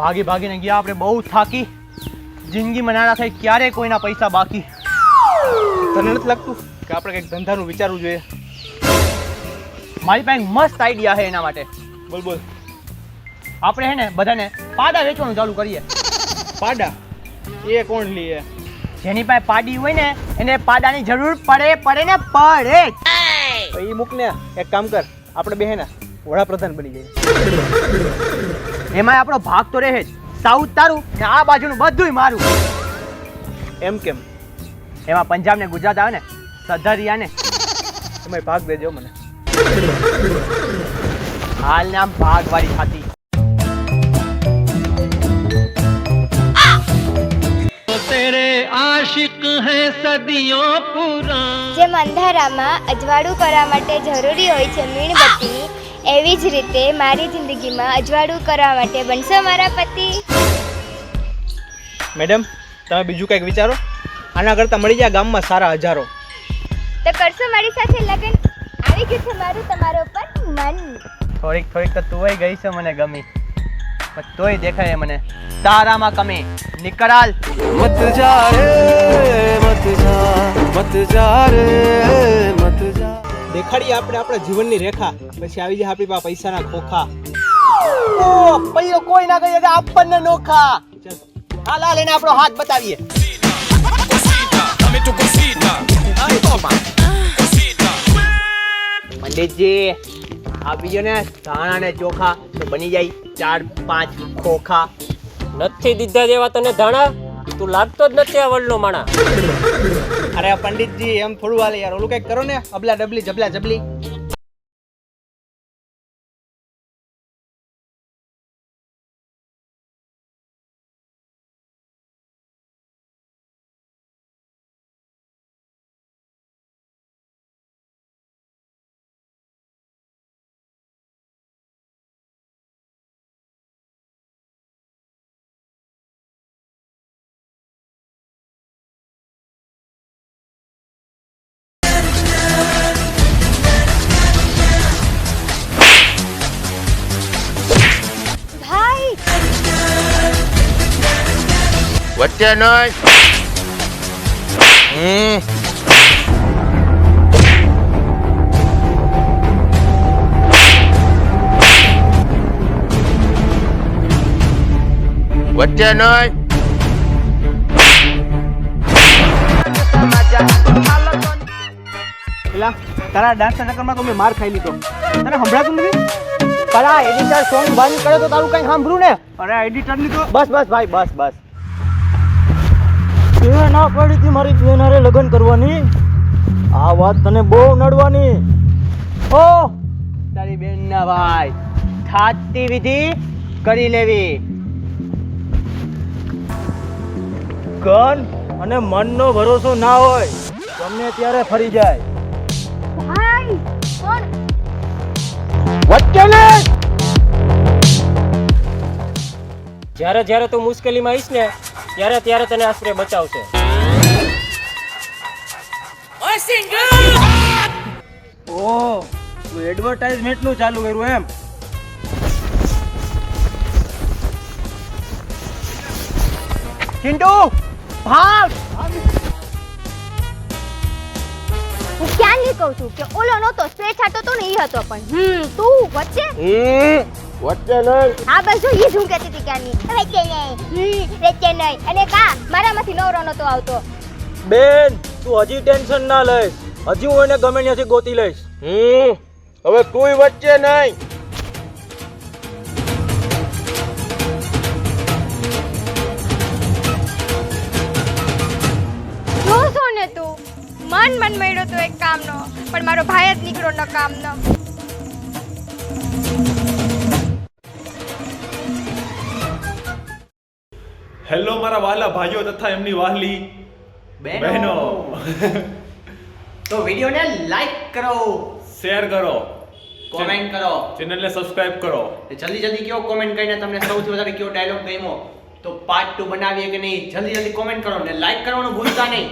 ભાગી ભાગીને ગયા આપણે, બહુ થાકી. જિંદગીમાં નાના થઈ ક્યારે કોઈના પૈસા બાકી. તને નથી લાગતું કે આપણે કંઈક ધંધાનું વિચારવું જોઈએ? મારી પાસે મસ્ત આઈડિયા છે એના માટે. બોલ બોલ. આપણે હે ને બધાને પાડા વેચવાનું ચાલુ કરીએ. પાડા? એ કોણ લે? જેની પાસે પાડી હોય ને એને પાડાની જરૂર પડે ને પડે. તો એ મૂક ને, એક કામ કર, આપણે બે હે ને વડાપ્રધાન બની જઈએ. એમાં આપણો ભાગ તો રહે જ. સાઉથ તારું ને આ બાજુનું બધુંય મારું. એમ કેમ? એમાં પંજાબ ને ગુજરાત આવે ને, સધરિયા ને, એમાં ભાગ દેજો મને. હાલ ને આમ ભાગવાળી ખાતી. તેરે આશિક હૈ સદિયોં પુરા. જેમ અંધારામાં અજવાળું કરવા માટે જરૂરી હોય છે મીણબત્તી, એવી જ રીતે મારી જિંદગીમાં અજવાળું કરવા માટે બનશો મારા પતિ. મેડમ, તમે બીજું કંઈક વિચારો. આના કરતાં મળી જાય ગામમાં સારા હજારો. તો કરશો મારી સાથે લગ્ન? આવી ગયું છે મારું તમારો પર મન. થોડીક તો તુંય ગઈ છે મને ગમી, પણ તોય દેખાય મને તારામાં કમી. નિકરાલ મત જા રે મત જા રે મત જા. દેખાડીએ આપણે આપણા જીવનની રેખા, પછી આવી જાય આપણી પાસે પૈસાના ખોખા. ઓ પૈયો કોઈ ના કહે આપણને નોખા. હાલ હાલ એને આપણો હાથ બતાવીએ. પંડિતજી આપી ને ધાણા ને ચોખા તો બની જાય 4-5 ખોખા. નથી દીધા જેવા તને ધાણા, તું લાગતો જ નથી આ વડલો માણા. અરે પંડિતજી, એમ થોડું હાલે યાર, ઓલું કંઈક કરો ને, અબલા ડબલી જબલા જબલી. ભાઈ વચ્ચે નહીં. વચ્ચે નહીં. પેલા તારા ડાન્સના ચક્કરમાં તો મેં માર ખાઈ લીધો. તને સંભળાતું નથી? પરા એડિટર સોંગ બંધ કરે તો તારું કઈ સાંભળું ને. અરે એડિટર ની તો બસ ભાઈ બસ. તે ના પડી હતી મારી બેન હારે લગ્ન કરવાની. આ વાત તને બહુ નડવાની. ઓ તારી બેન ના ભાઈ, થાતી વિધિ કરી લેવી. ગન અને મનનો ભરોસો ના હોય, ગમે ત્યારે ફરી જાય. ભાઈ કોણ? વચ્ચે ને જ્યારે તું મુશ્કેલીમાં આવીશ ને ત્યારે તને આશ્રય બચાવશે. ઓહ, તું એડવર્ટાઇઝમેન્ટ નું ચાલુ કર્યું એમ? ચિંટુ ભાગ. હું ક્યાંની કહું છું કે ઓલો નહોતો, સ્પ્રે છાંટો તો ને ઈ હતો, પણ તું વચ્ચે. વચ્ચે નહીં. હા બસ જો ઈ જ હું કહેતી હતી ક્યાંની. વચ્ચે નહીં, વચ્ચે નહીં. અને કા મારામાંથી નવરો નહોતો આવતો. બેન, તું હજી ટેન્શન ના લઈશ, હજી હું એને ગમે ત્યાંથી ગોતી લઈશ. હવે તુંય વચ્ચે નહીં. જોશો ને તું, મન મળ્યો તો એક કામનો, પણ મારો ભાઈ જ નીકળો ન કામનો. હેલો મારા વાલા ભાઈઓ તથા એમની વાહલી બહેનો. તો વિડિયોને લાઈક કરો, શેર કરો, કોમેન્ટ કરો, ચેનલને સબસ્ક્રાઇબ કરો. જલ્દી કયો કોમેન્ટ કરીને તમને સૌથી વધારે કયો ડાયલોગ ગમ્યો, તો પાર્ટ 2 બનાવીએ કે નહીં. જલ્દી કોમેન્ટ કરો ને લાઈક કરવાનું ભૂલતા નહીં.